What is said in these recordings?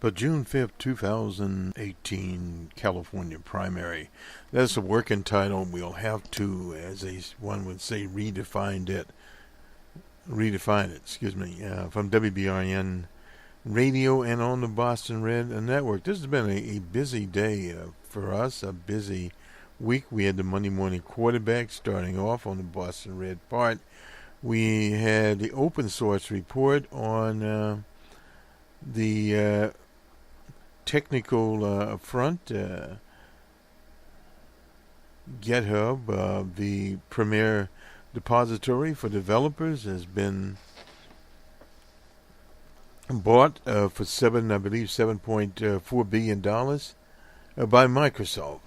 The June 5th, 2018 California primary. That's a working title. We'll have to, one would say, redefine it, from WBRN Radio and on the Boston Red Network. This has been a busy day for us, a busy week. We had the Monday morning quarterback starting off on the Boston Red part. We had the open source report on the technical front. GitHub, the premier depository for developers, has been bought for $7.4 billion by Microsoft.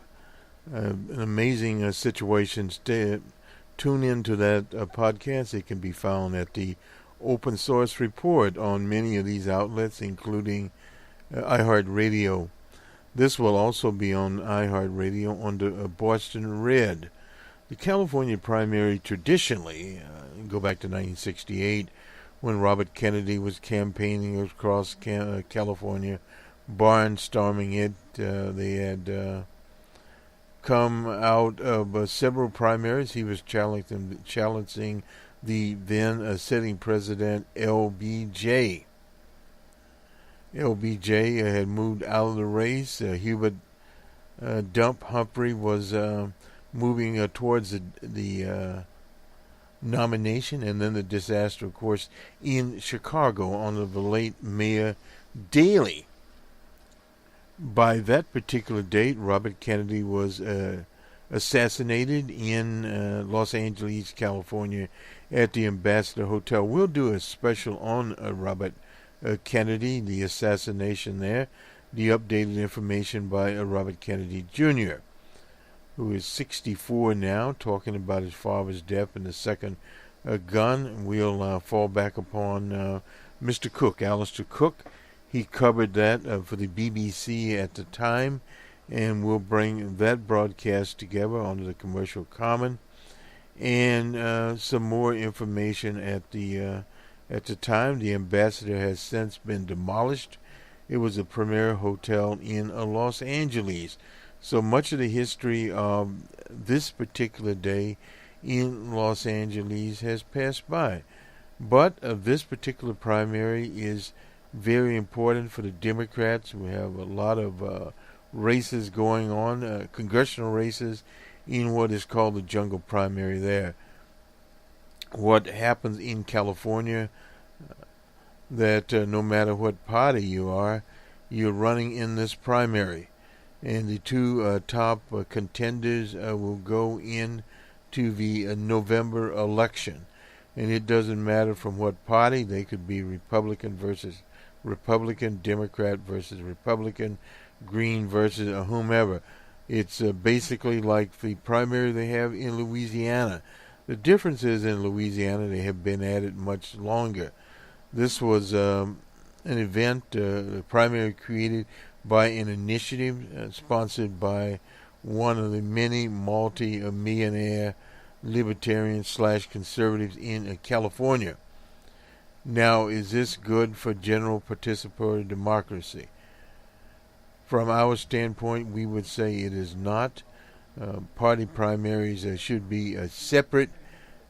An amazing situation. Tune into that podcast. It can be found at the open source report on many of these outlets, including iHeartRadio. This will also be on iHeartRadio on the Boston Red. The California primary traditionally, go back to 1968, when Robert Kennedy was campaigning across California, barnstorming it. They had come out of several primaries. He was challenging the then sitting president, LBJ. LBJ had moved out of the race. Hubert Dump Humphrey was moving towards the nomination, and then the disaster, of course, in Chicago under the late Mayor Daley. By that particular date, Robert Kennedy was assassinated in Los Angeles, California, at the Ambassador Hotel. We'll do a special on Robert Kennedy, the assassination there, the updated information by Robert Kennedy Jr., who is 64 now, talking about his father's death and the second gun. We'll fall back upon Mr. Cook, Alistair Cook. He covered that for the BBC at the time, and we'll bring that broadcast together onto the commercial common, and some more information at the time. The Ambassador has since been demolished. It was a premier hotel in Los Angeles. So much of the history of this particular day in Los Angeles has passed by. But this particular primary is very important for the Democrats. We have a lot of races going on, congressional races, in what is called the jungle primary there. What happens in California, that no matter what party you are, you're running in this primary. And the two top contenders will go in to the November election. And it doesn't matter from what party. They could be Republican versus Republican, Democrat versus Republican, Green versus whomever. It's basically like the primary they have in Louisiana. The difference is in Louisiana they have been at it much longer. This was an event, the primary created by an initiative sponsored by one of the many multi-millionaire libertarians/conservatives in California. Now, is this good for general participatory democracy? From our standpoint, we would say it is not. Party primaries should be separate,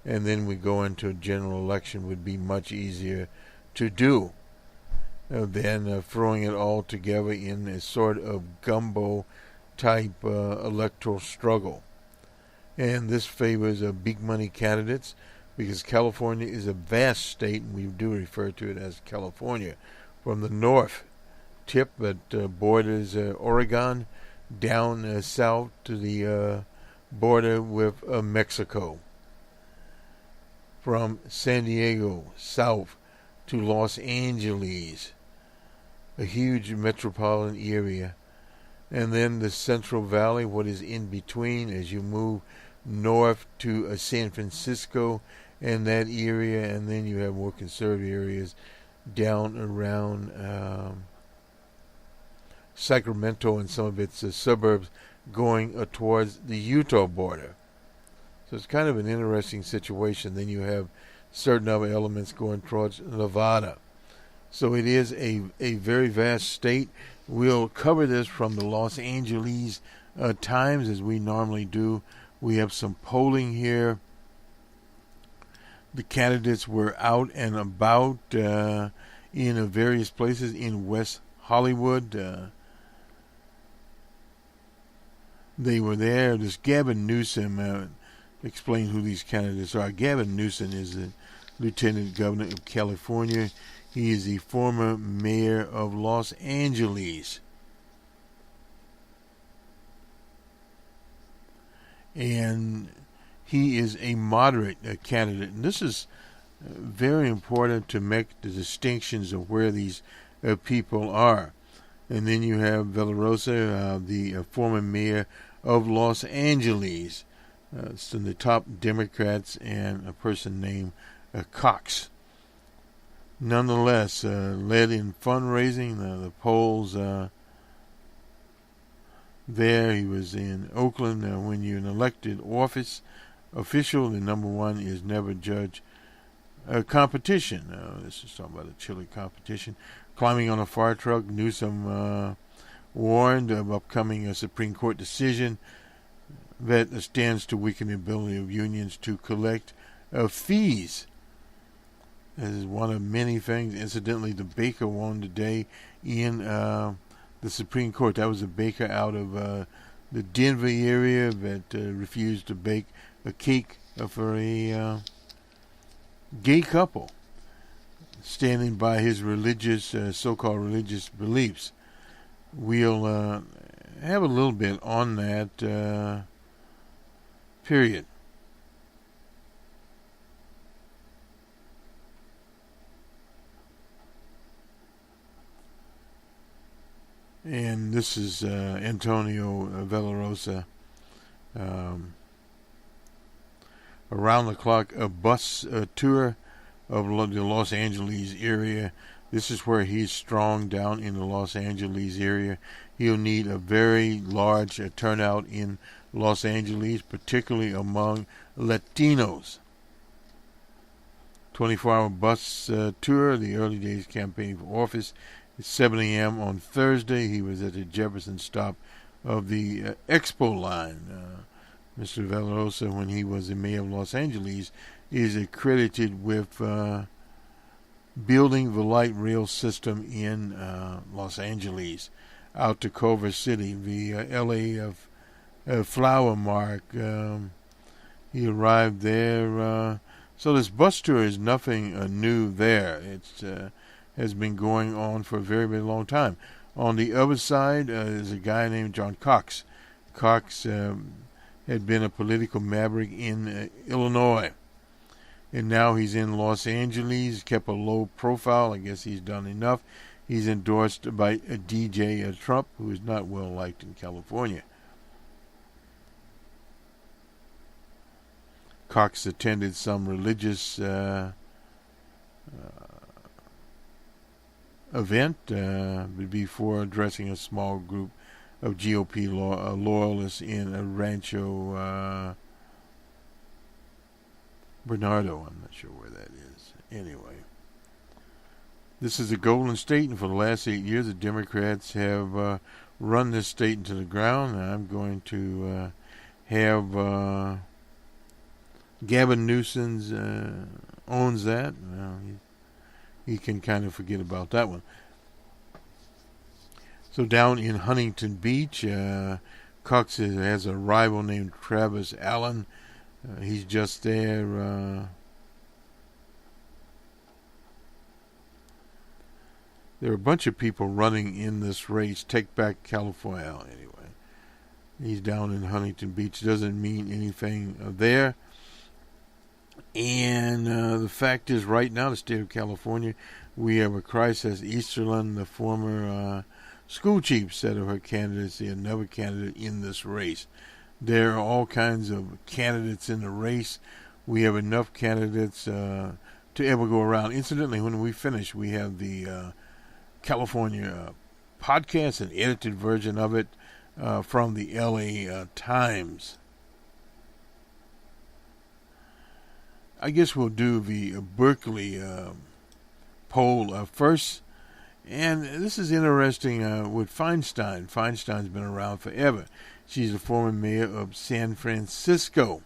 and then we go into a general election would be much easier to do than throwing it all together in a sort of gumbo type electoral struggle. And this favors big money candidates, because California is a vast state, and we do refer to it as California, from the north tip that borders Oregon down south to the border with Mexico. From San Diego south to Los Angeles, a huge metropolitan area. And then the Central Valley, what is in between as you move north to San Francisco and that area, and then you have more conservative areas down around Sacramento and some of its suburbs going towards the Utah border. So it's kind of an interesting situation. Then you have certain other elements going towards Nevada. So it is a very vast state. We'll cover this from the Los Angeles Times as we normally do. We have some polling here. The candidates were out and about in various places in West Hollywood. They were there. This Gavin Newsom explain who these candidates are. Gavin Newsom is the Lieutenant Governor of California. He is the former mayor of Los Angeles. And he is a moderate candidate. And this is very important to make the distinctions of where these people are. And then you have Villarosa, the former mayor of Los Angeles. It's in the top Democrats, and a person named Cox. Nonetheless, led in fundraising, the polls there. He was in Oakland. When you're an elected office official, the number one is never judge a competition. This is talking about a chili competition. Climbing on a fire truck, Newsom warned of upcoming Supreme Court decision that stands to weaken the ability of unions to collect fees. This is one of many things. Incidentally, the baker won today in the Supreme Court. That was a baker out of the Denver area that refused to bake a cake for a gay couple, standing by his religious, so-called religious beliefs. We'll have a little bit on that period. And this is Antonio Villarosa. Around the clock, a bus tour of the Los Angeles area. This is where he's strong down in the Los Angeles area. He'll need a very large turnout in Los Angeles, particularly among Latinos. 24-hour bus tour, the early days campaign for office. At 7 a.m. on Thursday, he was at the Jefferson stop of the Expo line. Mr. Villarosa, when he was the mayor of Los Angeles, is accredited with building the light rail system in Los Angeles out to Culver City, the LA flower mark. He arrived there. So this bus tour is nothing new there. It's has been going on for a very, very long time. On the other side is a guy named John Cox. Cox had been a political maverick in Illinois, and now he's in Los Angeles. Kept a low profile. I guess he's done enough. He's endorsed by DJ Trump, who is not well liked in California. Cox attended some religious event before addressing a small group of GOP loyalists in Rancho Bernardo. I'm not sure where that is. Anyway, this is the Golden State, and for the last 8 years, the Democrats have run this state into the ground. And I'm going to have Gavin Newsom owns that. He can kind of forget about that one. So down in Huntington Beach, Cox has a rival named Travis Allen. He's just there. There are a bunch of people running in this race. Take Back California. Anyway, he's down in Huntington Beach. Doesn't mean anything there. And the fact is, right now, the state of California, we have a crisis. Easterlin, the former school chief, said of her candidacy, another candidate in this race. There are all kinds of candidates in the race. We have enough candidates to ever go around. Incidentally, when we finish, we have the California podcast, an edited version of it from the LA Times. I guess we'll do the Berkeley poll first. And this is interesting with Feinstein. Feinstein's been around forever. She's the former mayor of San Francisco.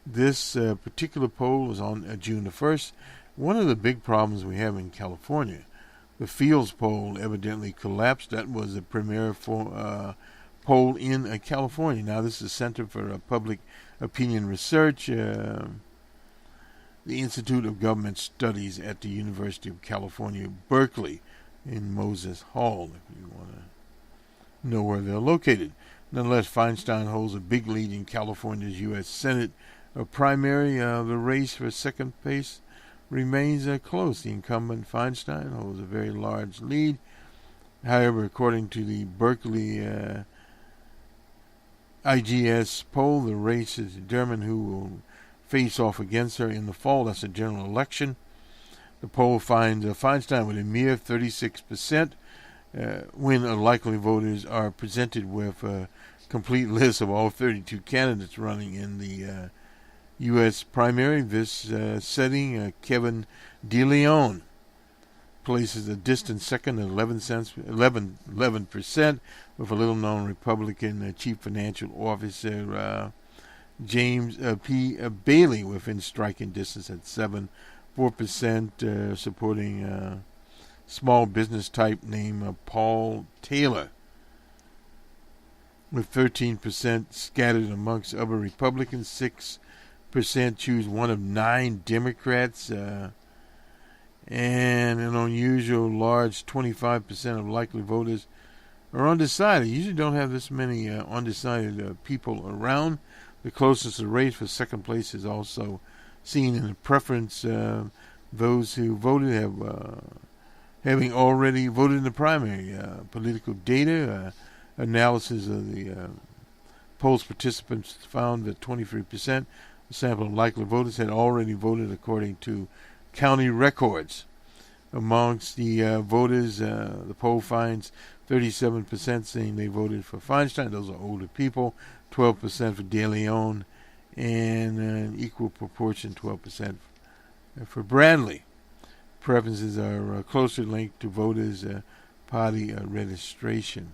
This particular poll was on June the 1st. One of the big problems we have in California, the Fields poll evidently collapsed. That was the premier poll in California. Now, this is Center for Public Opinion Research, the Institute of Government Studies at the University of California, Berkeley, in Moses Hall, if you want to know where they're located. Nonetheless, Feinstein holds a big lead in California's U.S. Senate primary. The race for second place remains close. The incumbent Feinstein holds a very large lead. However, according to the Berkeley IGS poll, the race is determined who will face off against her in the fall. That's a general election. The poll finds Feinstein with a mere 36%, when likely voters are presented with a complete list of all 32 candidates running in the U.S. primary. This setting, Kevin DeLeon places a distant second at 11%, with a little-known Republican chief financial officer James P. Bailey within striking distance at 4%, supporting small business type named Paul Taylor, with 13% scattered amongst other Republicans. 6% choose one of 9 Democrats, and an unusual large 25% of likely voters are undecided. You usually don't have this many undecided people around. The closest race for second place is also seen in the preference. Those who voted having already voted in the primary. Political data analysis of the poll's participants found that 23% of the sample of likely voters had already voted according to county records. Amongst the voters, the poll finds 37% saying they voted for Feinstein. Those are older people. 12% for DeLeon, and an equal proportion, 12% for Bradley. Preferences are closely linked to voters' party registration.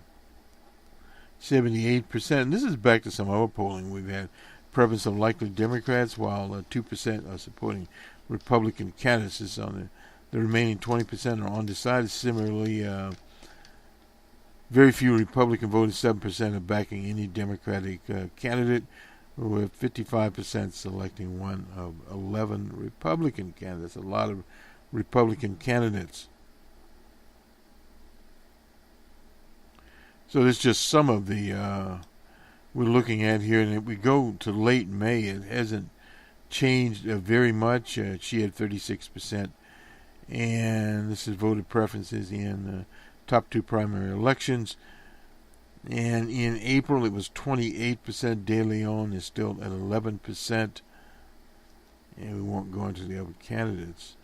78%, and this is back to some other polling we've had, preference of likely Democrats, while 2% are supporting Republican candidates. On the remaining 20% are undecided. Similarly, very few Republican voters, 7%, are backing any Democratic candidate, with 55% selecting one of 11 Republican candidates. A lot of Republican candidates. So there's just some of the we're looking at here, and if we go to late May, it hasn't changed very much. She had 36%, and this is voter preferences in top 2 primary elections. And in April, it was 28%. De Leon is still at 11%. And we won't go into the other candidates.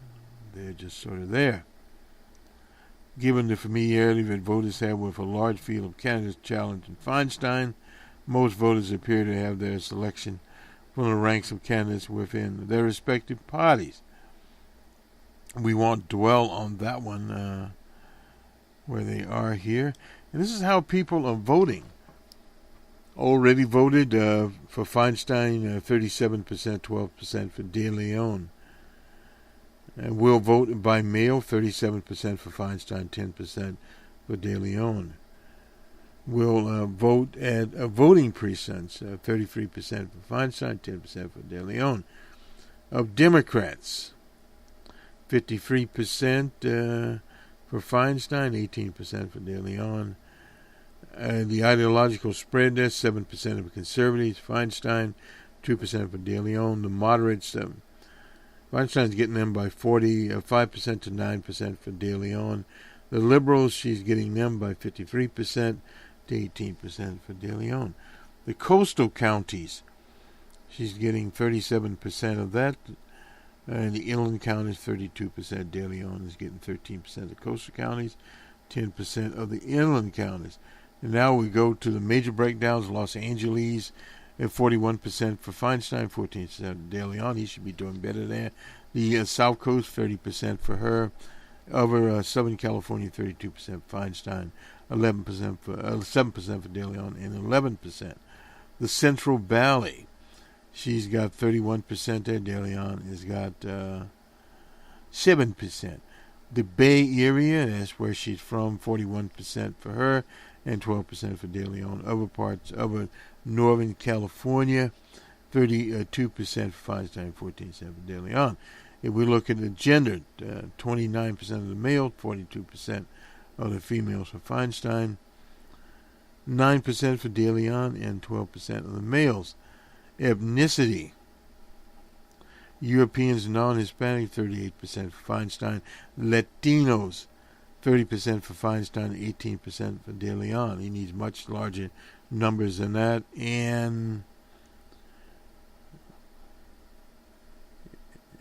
They're just sort of there. Given the familiarity that voters have with a large field of candidates challenging Feinstein, most voters appear to have their selection from the ranks of candidates within their respective parties. We won't dwell on that one where they are here. And this is how people are voting. Already voted for Feinstein, 37%, 12% for De Leon. And will vote by mail, 37% for Feinstein, 10% for De Leon. Will vote at voting precincts, 33% for Feinstein, 10% for De Leon. Of Democrats, 53% for Feinstein, 18% for De Leon. The ideological spread there, 7% of conservatives, Feinstein, 2% for De Leon. The moderates, Feinstein's getting them by 5% to 9% for De Leon. The liberals, she's getting them by 53% to 18% for De Leon. The coastal counties, she's getting 37% of that. And the inland counties, 32%. De Leon is getting 13% of the coastal counties, 10% of the inland counties. And now we go to the major breakdowns. Los Angeles at 41% for Feinstein, 14% for De Leon. He should be doing better there. The South Coast, 30% for her. Over Southern California, 32%. Feinstein, 11% for 7% for De Leon, and 11%. The Central Valley, she's got 31% there. De Leon has got 7%. The Bay Area, that's where she's from, 41% for her, and 12% for De Leon. Other parts, other Northern California, 32% for Feinstein, 14% for De Leon. If we look at the gender, 29% of the male, 42% of the females for Feinstein, 9% for De Leon, and 12% of the males. Ethnicity, Europeans, non-Hispanic, 38% for Feinstein. Latinos, 30% for Feinstein, 18% for De Leon. He needs much larger numbers than that. And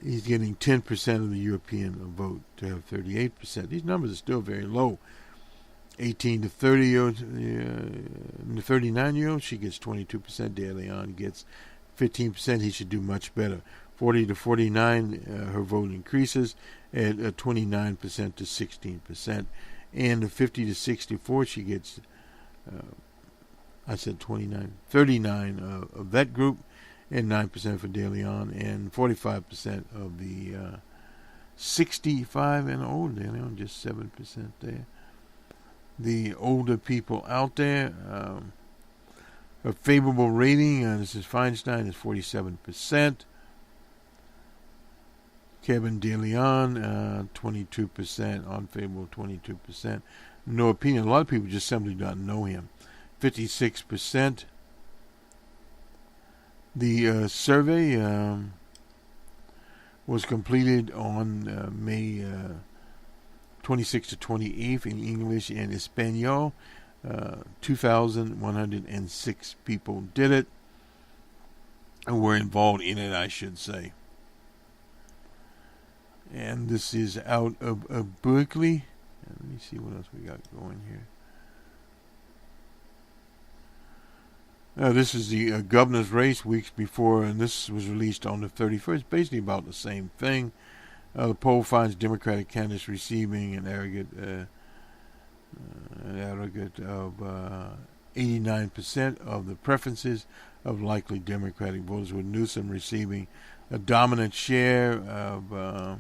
he's getting 10% of the European vote to have 38%. These numbers are still very low. 18 to 30-year-olds, 39-year-olds, she gets 22%. De Leon gets 15%. He should do much better. 40 to 49, her vote increases at 29% to 16%. And the 50 to 64, she gets, I said 29, 39 of that group, and 9% for De Leon, and 45% of the 65 and older. De Leon, just 7% there. The older people out there, her favorable rating, this is Feinstein, is 47%. Kevin De Leon, 22%, unfavorable, 22%. No opinion. A lot of people just simply don't know him. 56%. The survey was completed on May 26th to 28th in English and Espanol. 2,106 people did it and were involved in it, I should say. And this is out of Berkeley. Let me see what else we got going here. This is the governor's race weeks before, and this was released on the 31st. Basically about the same thing. The poll finds Democratic candidates receiving an aggregate of 89% of the preferences of likely Democratic voters, with Newsom receiving a dominant share of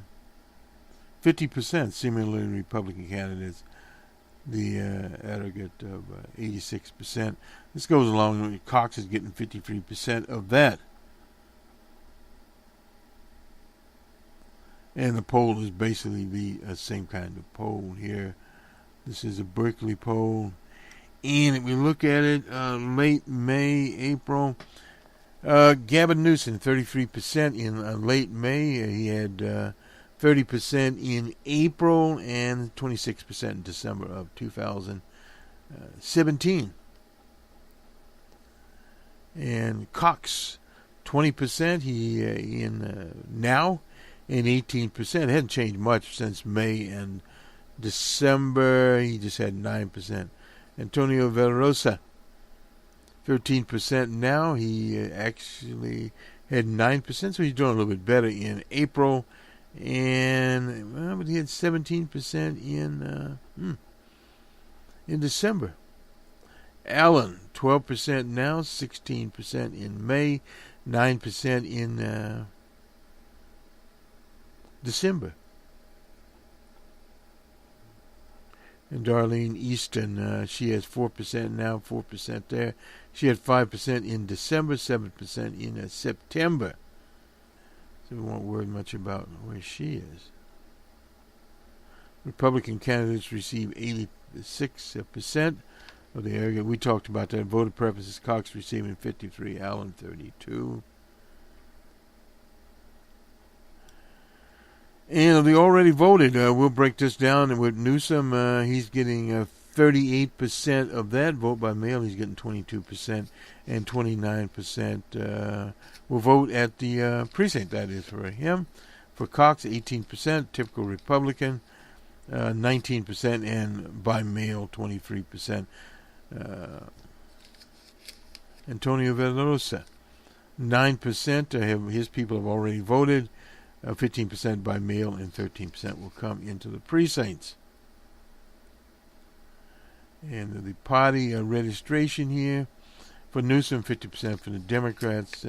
50%. Similarly, Republican candidates, the aggregate of 86%. This goes along with Cox is getting 53% of that. And the poll is basically the same kind of poll here. This is a Berkeley poll. And if we look at it, late May, April, Gavin Newsom, 33% in late May. He had 30% in April and 26% in December of 2017. And Cox, 20%. He in now, and 18%. It hasn't changed much since May and December. He just had 9%. Antonio Villarosa, 13% now. He actually had 9%, so he's doing a little bit better in April. And but he had 17% in December. Allen, 12% now, 16% in May, 9% in December. And Darlene Easton, she has 4% now, 4% there. She had 5% in December, 7% in September. So we won't worry much about where she is. Republican candidates receive 86% of the area. We talked about that. Voter preferences, Cox receiving 53, Allen 32. And they already voted. We'll break this down with Newsom. He's getting 38% of that vote by mail. He's getting 22%, and 29% will vote at the precinct. That is for him. For Cox, 18%, typical Republican, 19%, and by mail, 23%. Antonio Villarosa, 9%. His people have already voted. 15% by mail, and 13% will come into the precincts. And the party registration here for Newsom, 50% for the Democrats.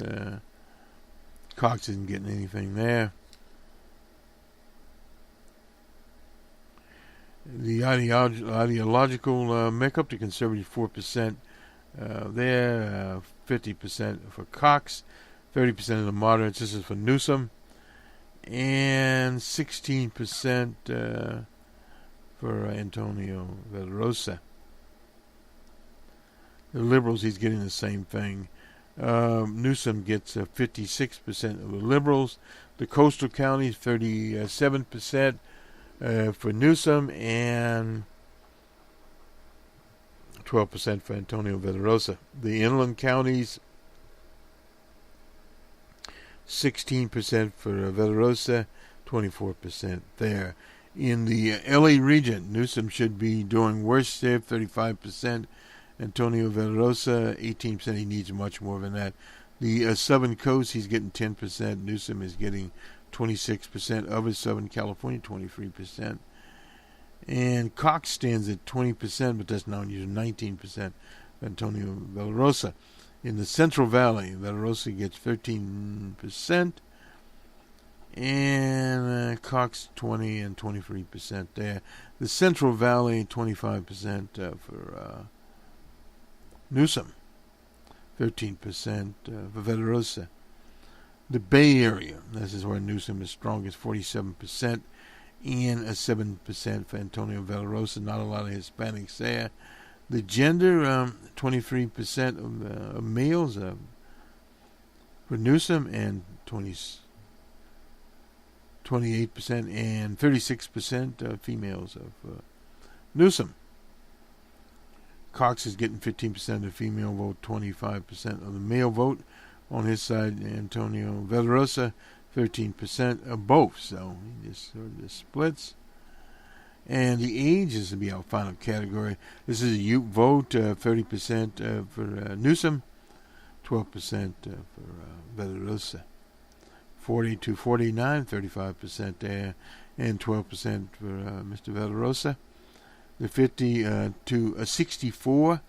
Cox isn't getting anything there. The ideological makeup, the conservative 4% there, 50% for Cox, 30% of the moderates. This is for Newsom, and 16% for Antonio Villarosa. The liberals, he's getting the same thing. Newsom gets 56% of the liberals. The coastal counties, 37% for Newsom, and 12% for Antonio Villarosa. The inland counties, 16% for Villarosa, 24% there. In the LA region, Newsom should be doing worse there, 35%. Antonio Villarosa, 18%. He needs much more than that. The Southern Coast, he's getting 10%. Newsom is getting 26% of his. Southern California, 23%. And Cox stands at 20%, but that's now using 19%. Antonio Villarosa. In the Central Valley, Villarosa gets 13%. And Cox 20 and 23% there. The Central Valley, 25% for Newsom, 13% for Villarosa. The Bay Area, this is where Newsom is strongest, 47%, and 7% for Antonio Villarosa. Not a lot of Hispanics there. The gender, 23% of males for Newsom, and 28% and 36% females of Newsom. Cox is getting 15% of the female vote, 25% of the male vote. On his side, Antonio Villarosa, 13% of both. So he just sort of splits. And the age is to be our final category. This is a youth vote, 30% for Newsom, 12% for Villarosa. 40 to 49, 35% there, and 12% for Mr. Villarosa. The 50 to 64,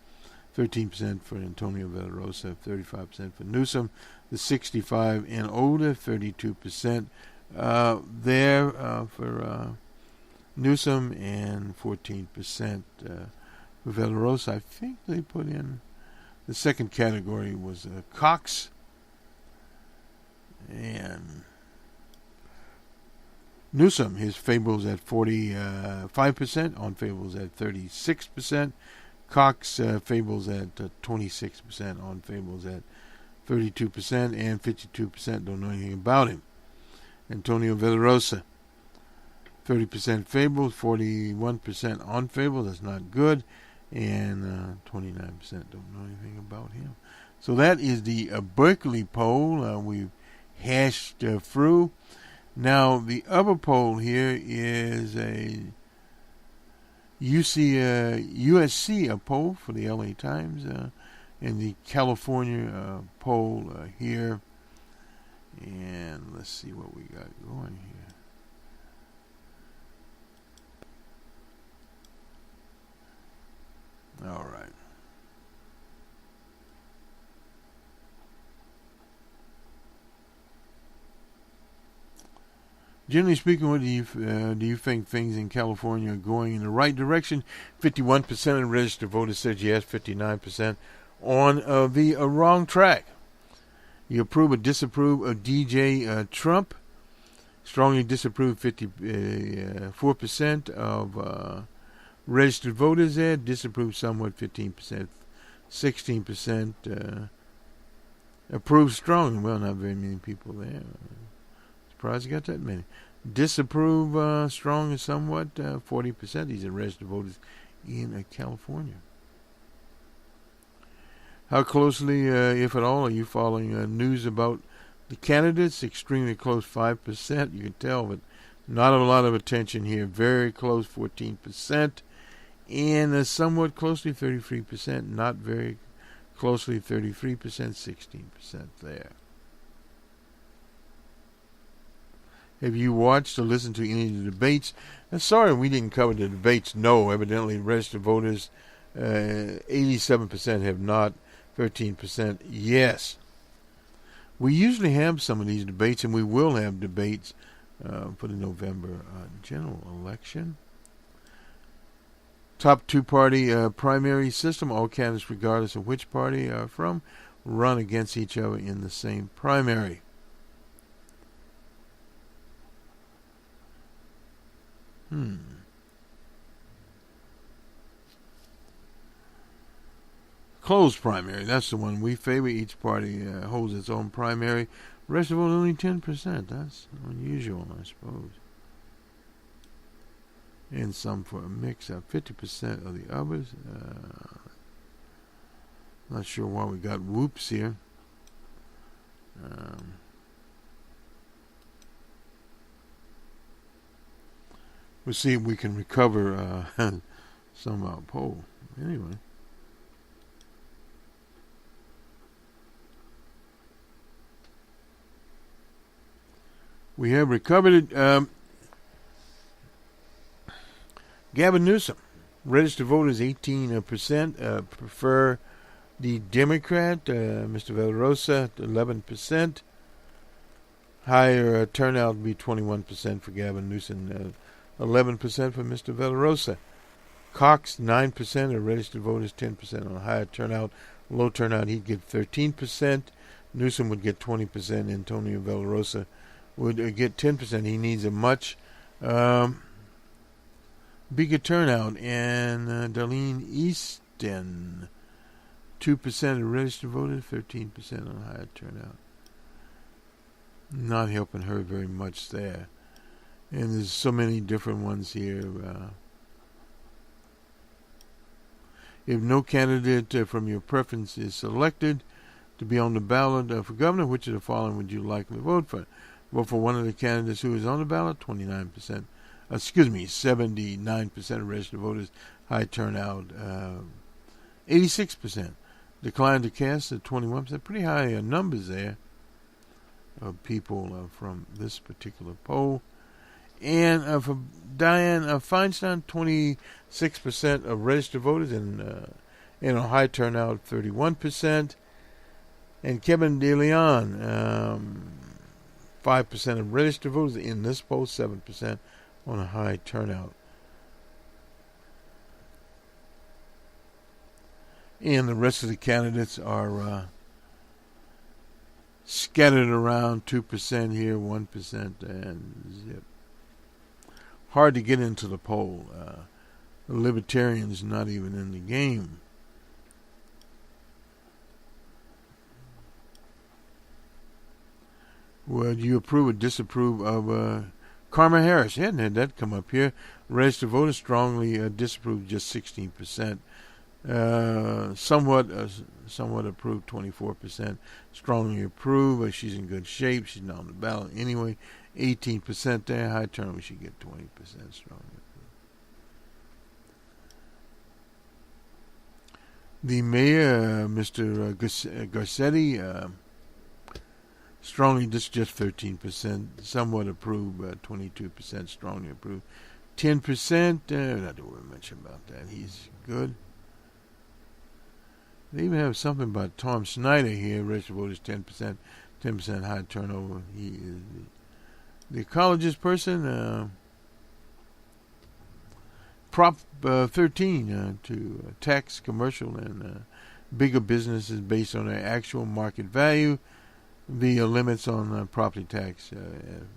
13% for Antonio Villarosa, 35% for Newsom. The 65 and older, 32% there for Newsom, and 14% for Villarosa. I think they put in the second category was Cox, and Newsom, his favorable's at 45%, unfavorable's at 36%. Cox favorable's at 26%, unfavorable's at 32%, and 52% don't know anything about him. Antonio Villarosa, 30% favorable, 41% unfavorable, that's not good, and 29% don't know anything about him. So that is the Berkeley poll we've hashed through. Now, the other poll here is a USC poll for the LA Times, and the California poll here. And let's see what we got going here. All right. Generally speaking, what do you think things in California are going in the right direction? 51% of registered voters said yes, 59% on the wrong track. You approve or disapprove of DJ Trump. Strongly disapprove, 54% of registered voters there. Disapprove somewhat, 15%. 16% approve strongly. Well, not very many people there. Surprised you got that many. Disapprove strong and somewhat, 40%. These are registered voters in California. How closely, if at all, are you following news about the candidates? Extremely close, 5%. You can tell, but not a lot of attention here. Very close, 14%. And somewhat closely, 33%. Not very closely, 33%, 16% there. Have you watched or listened to any of the debates? Sorry we didn't cover the debates. No, evidently registered voters, 87% have not, 13% yes. We usually have some of these debates, and we will have debates for the November general election. Top two-party primary system. All candidates, regardless of which party are from, run against each other in the same primary. Closed primary. That's the one we favor. Each party holds its own primary. Rest of it only 10%. That's unusual, I suppose. And some for a mix of 50% of the others. Not sure why we got whoops here. We'll see if we can recover some of our poll. Anyway. We have recovered it. Gavin Newsom, registered voters 18% prefer the Democrat. Mr. Villarosa, 11%. Higher turnout would be 21% for Gavin Newsom, 11% for Mr. Villarosa. Cox, 9% of registered voters, 10% on a higher turnout. Low turnout, he'd get 13%. Newsom would get 20%. Antonio Villarosa would get 10%. He needs a much bigger turnout. And Darlene Easton, 2% of registered voters, 13% on a higher turnout. Not helping her very much there. And there's so many different ones here. If no candidate from your preference is selected to be on the ballot for governor, which of the following would you likely vote for? Vote for one of the candidates who is on the ballot, 29%. 79% of registered voters, high turnout, 86%. Declined to cast at 21%. Pretty high numbers there of people from this particular poll. And for Dianne Feinstein, 26% of registered voters, and a high turnout, 31%. And Kevin DeLeon, 5% of registered voters in this poll, 7% on a high turnout. And the rest of the candidates are scattered around, 2% here, 1%, and zip. Hard to get into the poll. The Libertarians not even in the game. Would you approve or disapprove of Kamala Harris? Hadn't had that come up here. Registered voters strongly disapprove, just 16%. Somewhat approved, 24%. Strongly approve. She's in good shape. She's not on the ballot anyway. 18% there. High turnout, we should get 20% strongly approved. The mayor, Mr. Garcetti, strongly, this is just 13%. Somewhat approved, 22% strongly approved. 10%, not to worry much about that. He's good. They even have something about Tom Snyder here. Registered voters 10%, 10% high turnover. He is the ecologist person. Prop 13 to tax commercial and bigger businesses based on their actual market value. The limits on property tax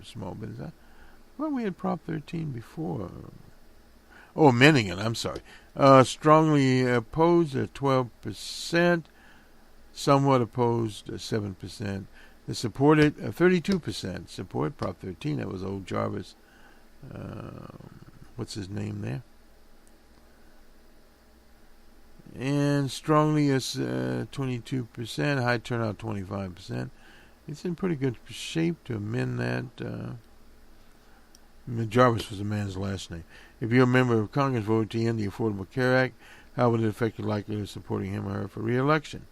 small business. Well, we had Prop 13 before. Oh, amending it, I'm sorry. Strongly opposed, 12%. Somewhat opposed, 7%. They supported, 32% support Prop 13. That was old Jarvis. What's his name there? And strongly is 22%. High turnout, 25%. It's in pretty good shape to amend that. Jarvis was the man's last name. If you're a member of Congress, vote to end the Affordable Care Act. How would it affect your likelihood of supporting him or her for re-election?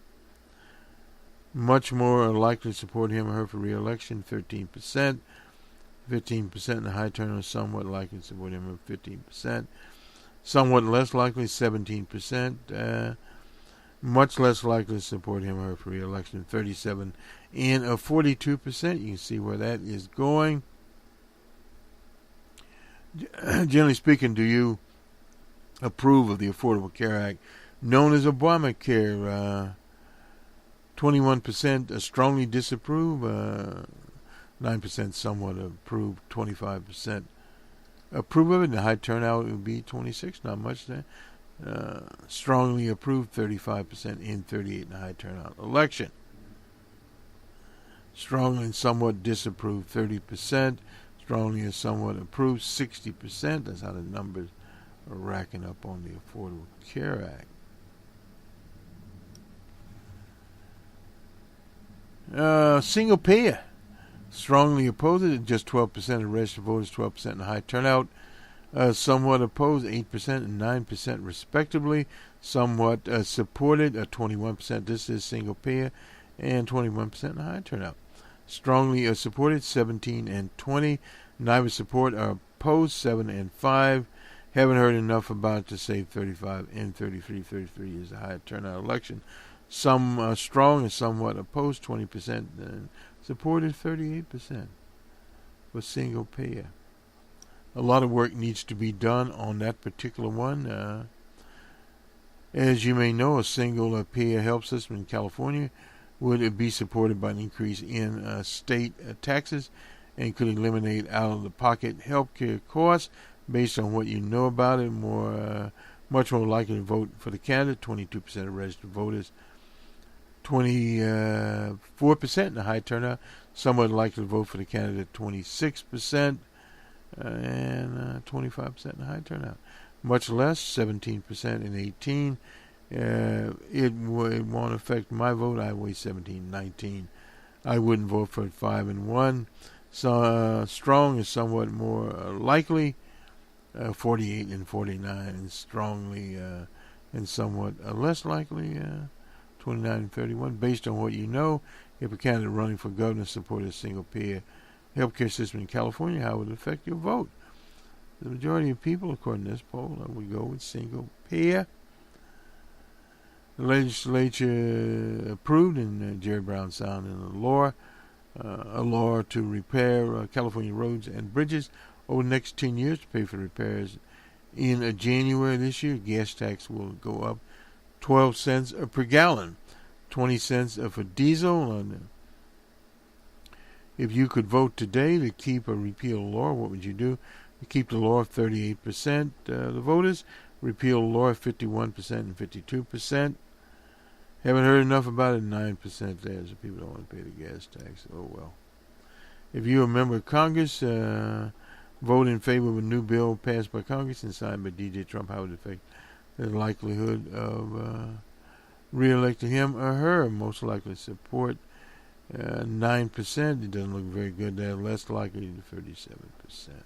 Much more likely to support him or her for re-election, 13%. 15%, and the high turnout somewhat likely to support him of 15%. Somewhat less likely, 17%. Much less likely to support him or her for re-election, 37 and 42%. You can see where that is going. Generally speaking, do you approve of the Affordable Care Act, known as Obamacare? 21% strongly disapprove, 9% somewhat approve, 25% approve of it, and the high turnout would be 26, not much there. Strongly approved, 35%, in 38 in the high turnout election. Strongly and somewhat disapproved, 30%. Strongly and somewhat approved, 60%. That's how the numbers are racking up on the Affordable Care Act. Single payer. Strongly opposed it, just 12% of registered voters, 12% in the high turnout. Somewhat opposed, 8% and 9% respectively. Somewhat supported, 21%. This is single payer, and 21% in the high turnout. Strongly supported, 17 and 20. Neither support or opposed, 7 and 5. Haven't heard enough about it to say 35 and 33. 33 is a high turnout election. Some strong and somewhat opposed, 20%, and supported 38% for single payer. A lot of work needs to be done on that particular one. As you may know, a single payer health system in California would be supported by an increase in state taxes and could eliminate out-of-the-pocket health care costs. Based on what you know about it, much more likely to vote for the candidate, 22% of registered voters, 24% in the high turnout, somewhat likely to vote for the candidate, 26%, and 25% in the high turnout. Much less, 17% and 18. It won't affect my vote. I weigh 17, 19. I wouldn't vote for 5 and 1. So strong is somewhat more likely, 48 and 49, and strongly and somewhat less likely, 29 and 31. Based on what you know, if a candidate running for governor supported a single-payer healthcare system in California, how would it affect your vote? The majority of people, according to this poll, would go with single-payer. The legislature approved in Jerry Brown signed a law to repair California roads and bridges over the next 10 years to pay for the repairs. In January this year, gas tax will go up 12 cents per gallon, 20 cents for diesel. If you could vote today to keep or repeal a law, what would you do? You keep the law of 38%, the voters. Repeal the law of 51% and 52%. Haven't heard enough about it, 9% there, so people don't want to pay the gas tax. Oh, well. If you're a member of Congress, vote in favor of a new bill passed by Congress and signed by D.J. Trump, how would it affect the likelihood of re-electing him or her? Most likely support 9%. It doesn't look very good there. Less likely to 37%.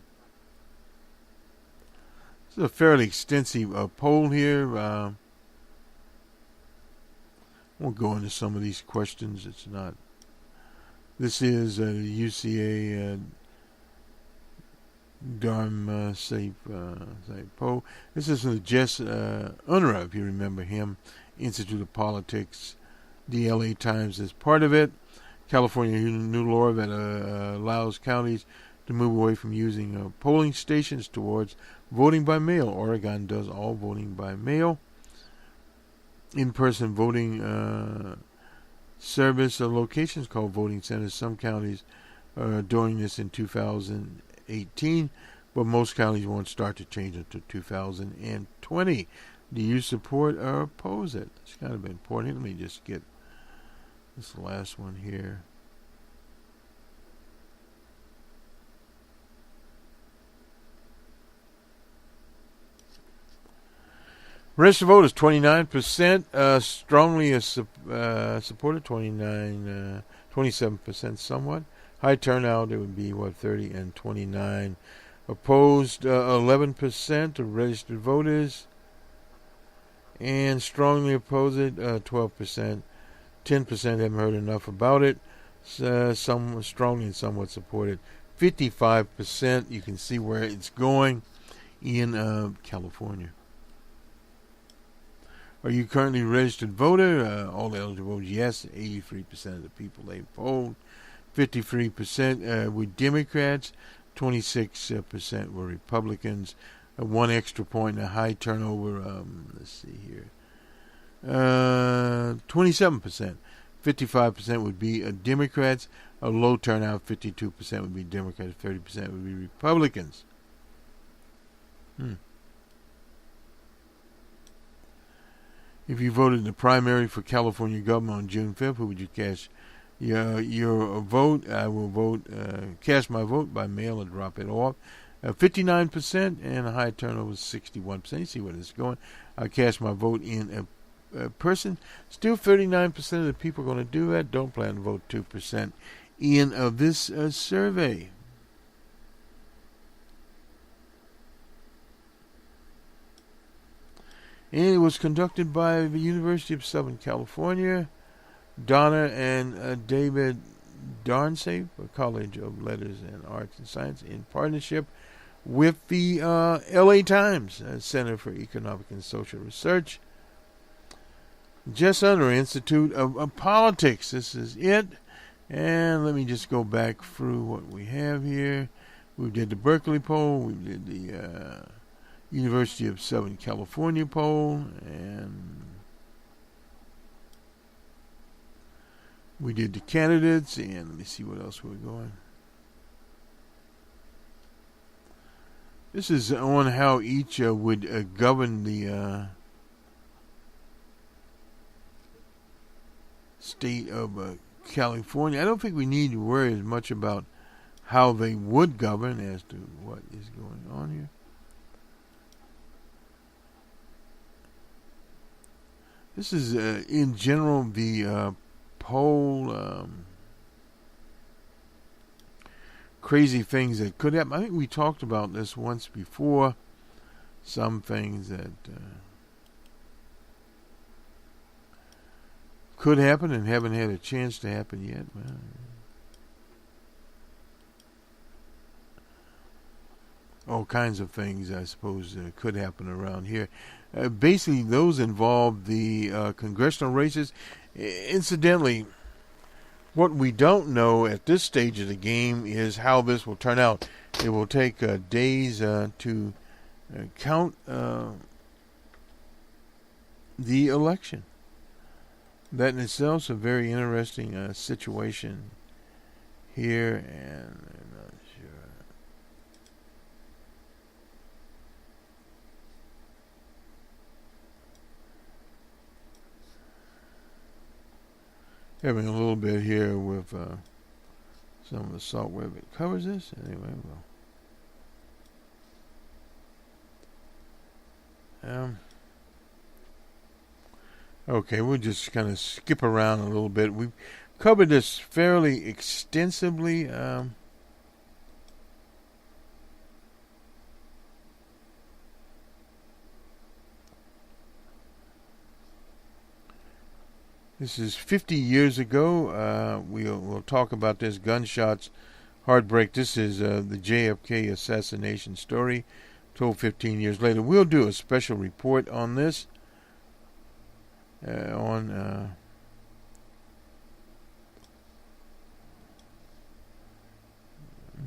This is a fairly extensive poll here. Won't go into some of these questions. It's not. This is the UCA Darm Safe poll. This is the Jess Unruh, if you remember him, Institute of Politics. The LA Times is part of it. California new law that allows counties to move away from using polling stations towards voting by mail. Oregon does all voting by mail. In-person voting service locations called voting centers. Some counties are doing this in 2018, but most counties won't start to change until 2020. Do you support or oppose it? It's kind of important. Let me just get this last one here. Registered voters, 29%, strongly supported, 27% somewhat. High turnout, it would be, 30 and 29. Opposed, 11% of registered voters. And strongly opposed it, 12%. 10% haven't heard enough about it. Some strongly and somewhat supported, 55%. You can see where it's going in California. Are you currently a registered voter? All eligible votes, yes. 83% of the people they polled. 53% were Democrats. 26% were Republicans. One extra point and a high turnover. Let's see here. 27%. 55% would be Democrats. A low turnout, 52% would be Democrats. 30% would be Republicans. If you voted in the primary for California government on June 5th, who would you cast your vote? I will cast my vote by mail and drop it off. 59% and a high turnover, 61%. You see where this is going. I cast my vote in a person. Still 39% of the people are going to do that. Don't plan to vote 2% in this survey. And it was conducted by the University of Southern California, Donna and David Darnsafe, a College of Letters and Arts and Science, in partnership with the LA Times Center for Economic and Social Research. Just under Institute of Politics. This is it. And let me just go back through what we have here. We did the Berkeley poll. We did the University of Southern California poll, and we did the candidates, and let me see what else we're going. This is on how each would govern the state of California. I don't think we need to worry as much about how they would govern as to what is going on here. This is, in general, the poll, crazy things that could happen. I think we talked about this once before. Some things that could happen and haven't had a chance to happen yet. Well, all kinds of things, I suppose, could happen around here. Basically, those involve the congressional races. Incidentally, what we don't know at this stage of the game is how this will turn out. It will take days to count the election. That in itself is a very interesting situation here, and I'm not sure. Having a little bit here with some of the software that covers this. Anyway, okay, we'll just kind of skip around a little bit. We've covered this fairly extensively. This is 50 years ago. We'll talk about this. Gunshots, heartbreak. This is the JFK assassination story told 15 years later. We'll do a special report on this. On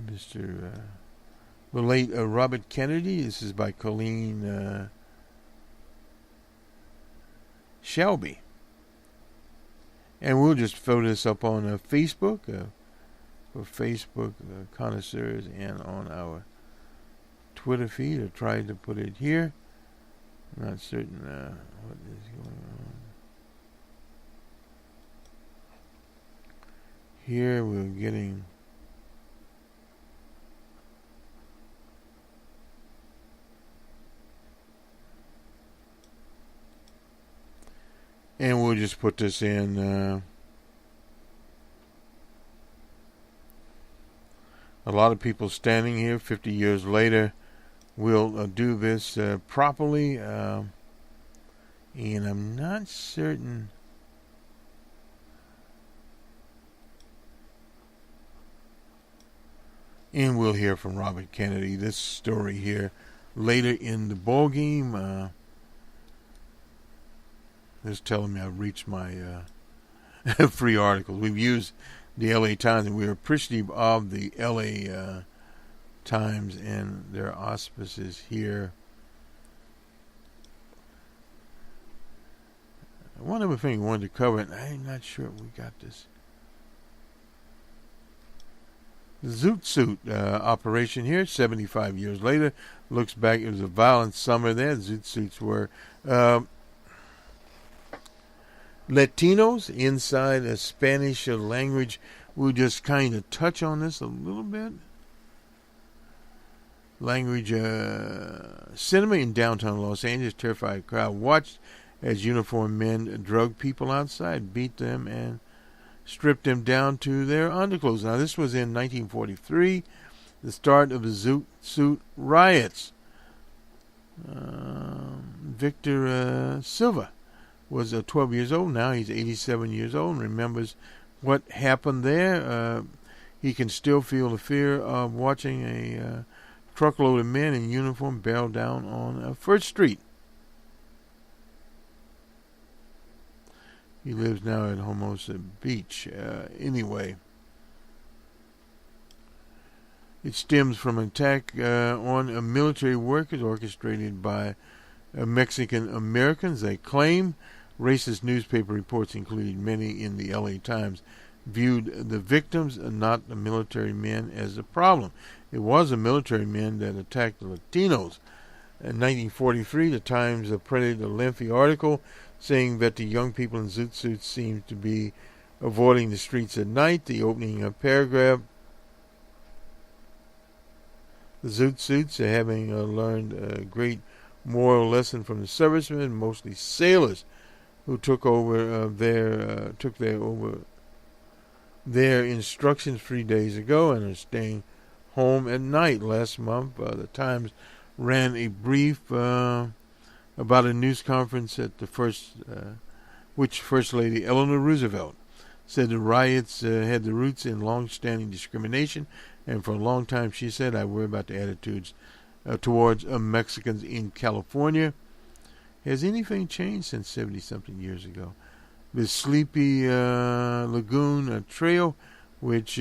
Mr. The late Robert Kennedy. This is by Colleen Shelby. And we'll just throw this up on Facebook for Facebook connoisseurs, and on our Twitter feed. I tried to put it here. I'm not certain what is going on. Here we're getting and we'll just put this in. A lot of people standing here 50 years later. We'll do this properly, and I'm not certain. And we'll hear from Robert Kennedy. This story here later in the ball game. Just telling me I've reached my free articles. We've used the LA Times, and we're appreciative of the LA Times and their auspices here. One other thing I wanted to cover, and I'm not sure if we got this. The Zoot Suit operation here, 75 years later, looks back. It was a violent summer there. Zoot Suits were Latinos inside a Spanish language. We'll just kind of touch on this a little bit. Language cinema in downtown Los Angeles. Terrified crowd watched as uniformed men drug people outside, beat them, and stripped them down to their underclothes. Now, this was in 1943, the start of the Zoot Suit riots. Victor Silva was 12 years old. Now he's 87 years old and remembers what happened there. He can still feel the fear of watching a truckload of men in uniform barrel down on First Street. He lives now at Hermosa Beach. Anyway, it stems from an attack on military workers orchestrated by Mexican Americans. They claim racist newspaper reports, including many in the LA Times, viewed the victims, not the military men, as the problem. It was the military men that attacked the Latinos. In 1943, the Times printed a lengthy article saying that the young people in Zoot Suits seemed to be avoiding the streets at night. The opening paragraph, the Zoot Suits are having learned a great moral lesson from the servicemen, mostly sailors, who took over their instructions 3 days ago and are staying home at night. Last month, the Times ran a brief about a news conference at which First Lady Eleanor Roosevelt said the riots had the roots in long-standing discrimination, and for a long time, she said, I worry about the attitudes towards Mexicans in California. Has anything changed since 70-something years ago? The Sleepy Lagoon Trail, which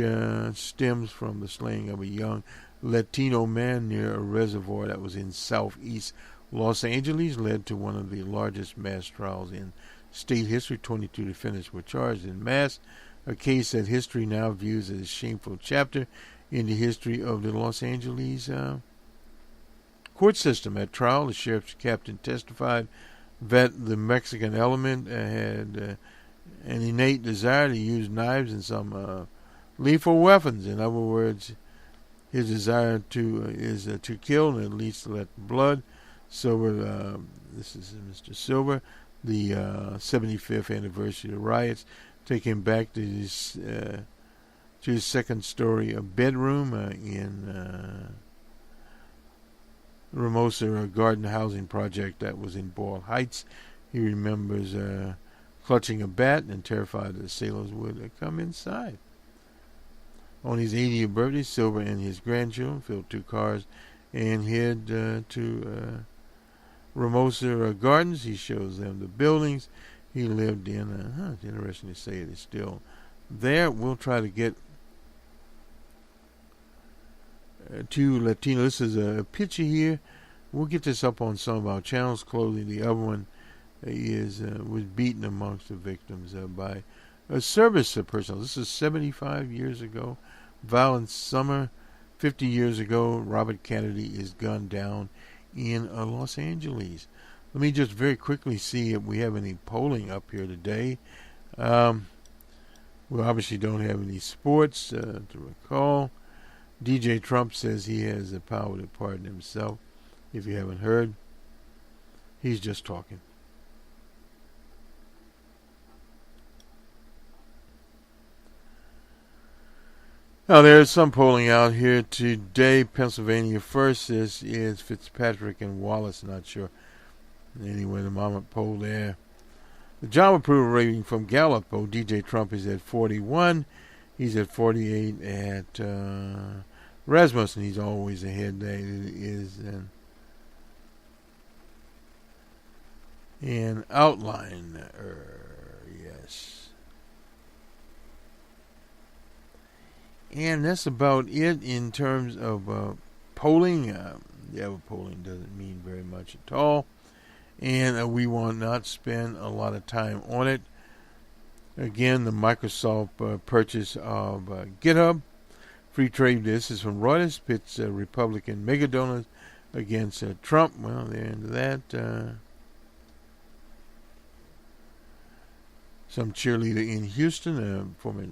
stems from the slaying of a young Latino man near a reservoir that was in southeast Los Angeles, led to one of the largest mass trials in state history. 22 defendants were charged in mass, a case that history now views as a shameful chapter in the history of the Los Angeles court system. At trial, the sheriff's captain testified that the Mexican element had an innate desire to use knives and some lethal weapons. In other words, his desire is to kill and at least let blood. Silver, this is Mr. Silver, the 75th anniversary of the riots, take him back to his second-story bedroom in Hermosa Garden Housing Project that was in Boyle Heights. He remembers clutching a bat and terrified that the sailors would come inside. On his 80th birthday, Silver and his grandchildren filled 2 cars and head to Hermosa Gardens. He shows them the buildings he lived in. It's interesting to say it is still there. We'll try to get 2 Latino. This is a picture here. We'll get this up on some of our channels. Clothing. The other one was beaten amongst the victims by a service personnel. This is 75 years ago. Violent summer. 50 years ago, Robert Kennedy is gunned down in Los Angeles. Let me just very quickly see if we have any polling up here today. We obviously don't have any sports to recall. DJ Trump says he has the power to pardon himself. If you haven't heard, he's just talking. Now, there's some polling out here today. Pennsylvania first. This is Fitzpatrick and Wallace. Not sure. Anyway, the moment poll there. The job approval rating from Gallup. DJ Trump is at 41. He's at 48 at Rasmussen, he's always ahead. That is an outline. Yes. And that's about it in terms of polling. Polling doesn't mean very much at all. And we will not spend a lot of time on it. Again, the Microsoft purchase of GitHub. Free trade. This is from Reuters. Pits Republican mega donors against Trump. Well, they're into that. Some cheerleader in Houston, former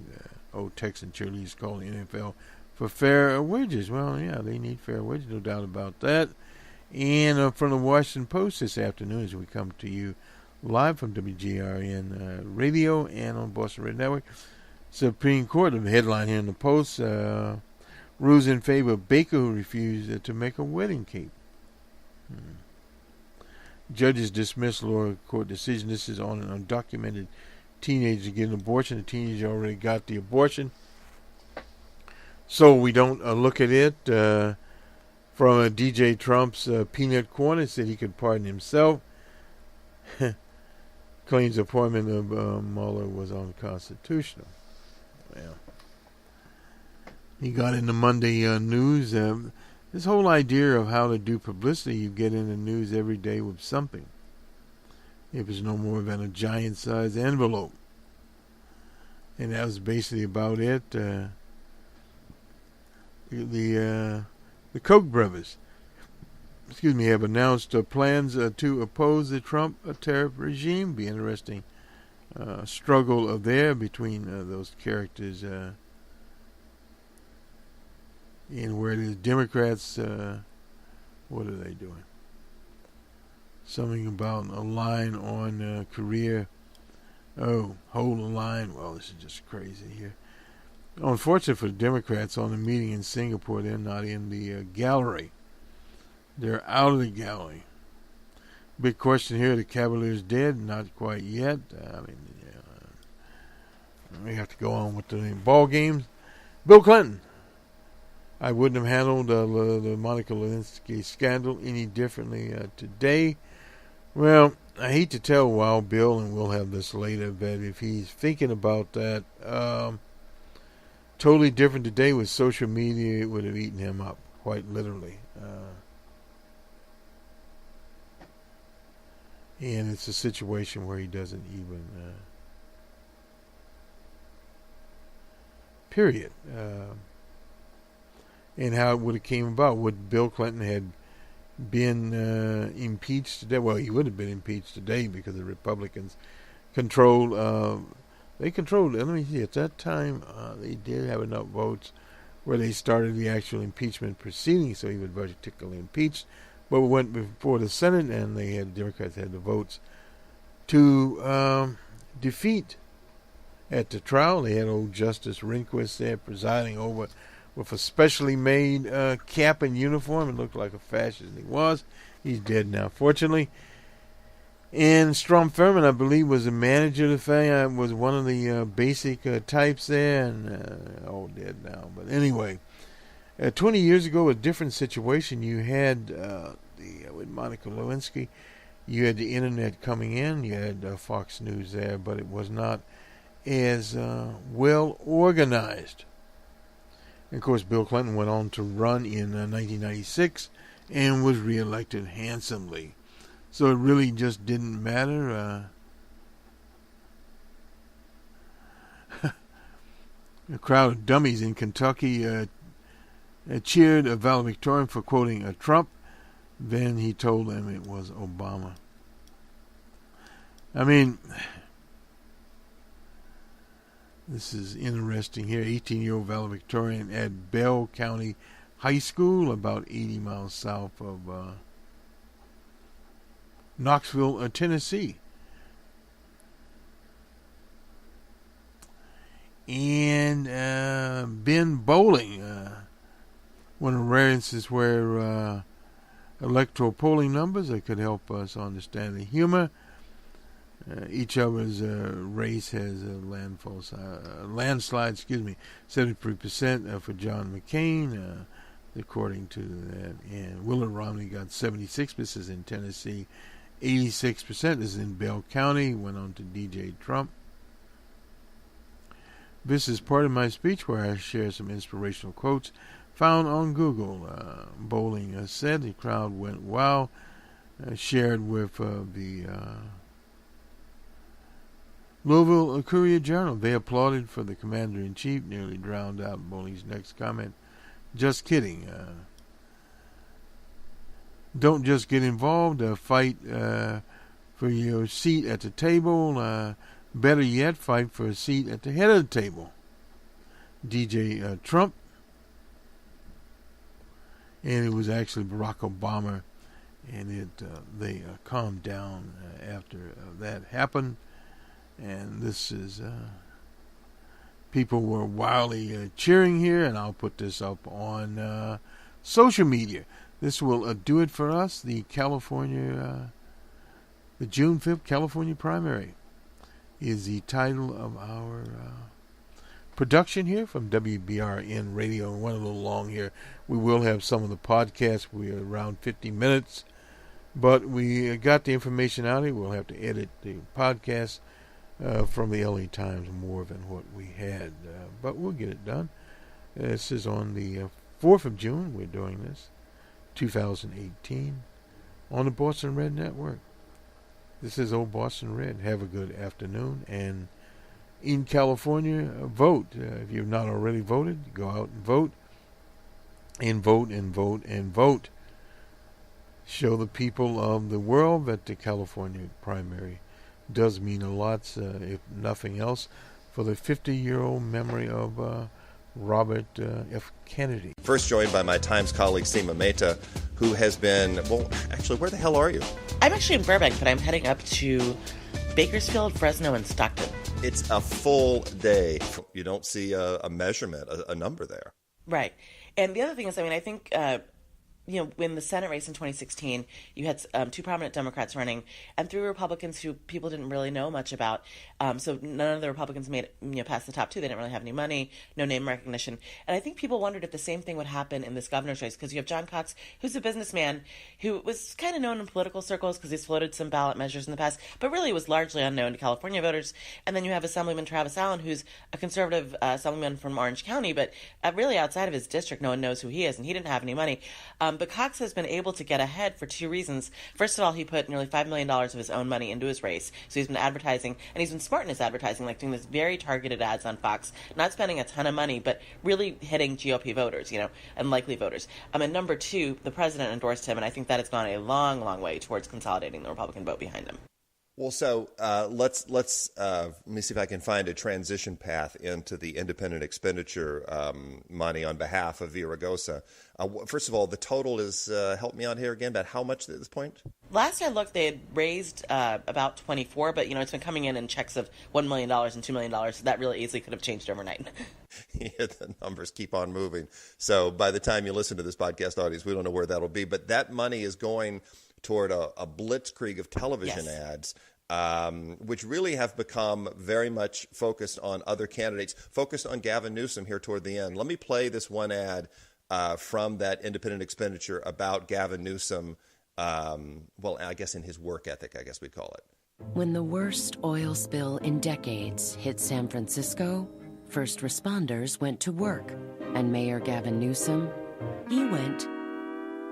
old Texan cheerleaders calling the NFL for fair wages. Well, yeah, they need fair wages, no doubt about that. And from the Washington Post this afternoon, as we come to you live from WGRN Radio and on Boston Red Network, Supreme Court, the headline here in the Post, rules in favor of baker who refused to make a wedding cake. Judges dismiss lower court decision. This is on an undocumented teenager getting an abortion. The teenager already got the abortion. So we don't look at it from DJ Trump's peanut corner. Said he could pardon himself. Claims appointment of Mueller was unconstitutional. Well, he got in the Monday news. This whole idea of how to do publicity, you get in the news every day with something. If it's no more than a giant-sized envelope. And that was basically about it. The Koch brothers, have announced plans to oppose the Trump tariff regime. Be interesting struggle there between those characters. And where the Democrats, what are they doing? Something about a line on career. Oh, hold the line. Well, this is just crazy here. Unfortunate for the Democrats on the meeting in Singapore, they're not in the gallery. They're out of the gallery. Big question here, the Cavaliers dead? Not quite yet. We have to go on with the ball games. Bill Clinton. I wouldn't have handled the Monica Lewinsky scandal any differently today. Well, I hate to tell Wild Bill, and we'll have this later, but if he's thinking about that, totally different today with social media, it would have eaten him up, quite literally. And it's a situation where he doesn't even, period. And how it would have came about. Would Bill Clinton had been impeached today? Well, he would have been impeached today because the Republicans controlled. They controlled. Let me see. At that time, they did have enough votes where they started the actual impeachment proceedings, so he was particularly impeached. But we went before the Senate, and the Democrats had the votes to defeat at the trial. They had old Justice Rehnquist there presiding over with a specially made cap and uniform. It looked like a fascist he was. He's dead now, fortunately. And Strom Thurmond, I believe, was the manager of the thing. Was one of the basic types there, and all dead now. But anyway, 20 years ago, a different situation. You had with Monica Lewinsky, you had the internet coming in. You had Fox News there, but it was not as well organized. And of course, Bill Clinton went on to run in 1996 and was reelected handsomely. So it really just didn't matter. A crowd of dummies in Kentucky cheered a valedictorian for quoting Trump. Then he told them it was Obama. I mean, this is interesting here. 18-year-old valedictorian at Bell County High School, about 80 miles south of Knoxville, Tennessee. And Ben Bowling, one of the rare instances where electoral polling numbers that could help us understand the humor. Each other's race has a landslide, 73% for John McCain, according to that. And Willard Romney got 76% in Tennessee, 86% is in Bell County. Went on to DJ Trump. This is part of my speech where I share some inspirational quotes found on Google. Bowling said the crowd went wild. Shared with the Louisville Courier-Journal. They applauded for the commander-in-chief, nearly drowned out Bowling's next comment. Just kidding. Don't just get involved. Fight for your seat at the table. Better yet, fight for a seat at the head of the table. DJ Trump. And it was actually Barack Obama. And they calmed down after that happened. And this is... people were wildly cheering here, and I'll put this up on social media. This will do it for us. The June 5th California primary is the title of our production here from WBRN Radio. And went a little long here. We will have some of the podcasts. We're around 50 minutes. But we got the information out here. We'll have to edit the podcast from the LA Times more than what we had. But we'll get it done. This is on the 4th of June. We're doing this. 2018. On the Boston Red Network. This is Old Boston Red. Have a good afternoon. And in California, vote. If you've not already voted, go out and vote. And vote and vote and vote. Show the people of the world that the California primary does mean a lot, if nothing else, for the 50-year-old memory of Robert F. Kennedy. First joined by my Times colleague Seema Mehta, who has been, well, actually, where the hell are you? I'm actually in Burbank, but I'm heading up to Bakersfield, Fresno, and Stockton. It's a full day. You don't see a measurement, a number there. Right. And the other thing is, I think... in the Senate race in 2016, you had two prominent Democrats running and three Republicans who people didn't really know much about. So none of the Republicans made past the top two. They didn't really have any money, no name recognition. And I think people wondered if the same thing would happen in this governor's race, because you have John Cox, who's a businessman who was kind of known in political circles because he's floated some ballot measures in the past, but really was largely unknown to California voters. And then you have Assemblyman Travis Allen, who's a conservative assemblyman from Orange County, but really outside of his district, no one knows who he is, and he didn't have any money. But Cox has been able to get ahead for two reasons. First of all, he put nearly $5 million of his own money into his race. So he's been advertising, and he's been smart in his advertising, like doing this very targeted ads on Fox, not spending a ton of money, but really hitting GOP voters, and likely voters. And number two, the president endorsed him, and I think that has gone a long, long way towards consolidating the Republican vote behind him. Well, so let's let me see if I can find a transition path into the independent expenditure money on behalf of Villaraigosa. First of all, the total is, help me out here again, about how much at this point? Last I looked, they had raised about 24, but it's been coming in checks of $1 million and $2 million, so that really easily could have changed overnight. Yeah, the numbers keep on moving. So by the time you listen to this podcast, audience, we don't know where that'll be, but that money is going toward a blitzkrieg of television ads, which really have become very much focused on other candidates, focused on Gavin Newsom here toward the end. Let me play this one ad from that independent expenditure about Gavin Newsom, well, I guess in his work ethic, I guess we'd call it. When the worst oil spill in decades hit San Francisco, first responders went to work, and Mayor Gavin Newsom, he went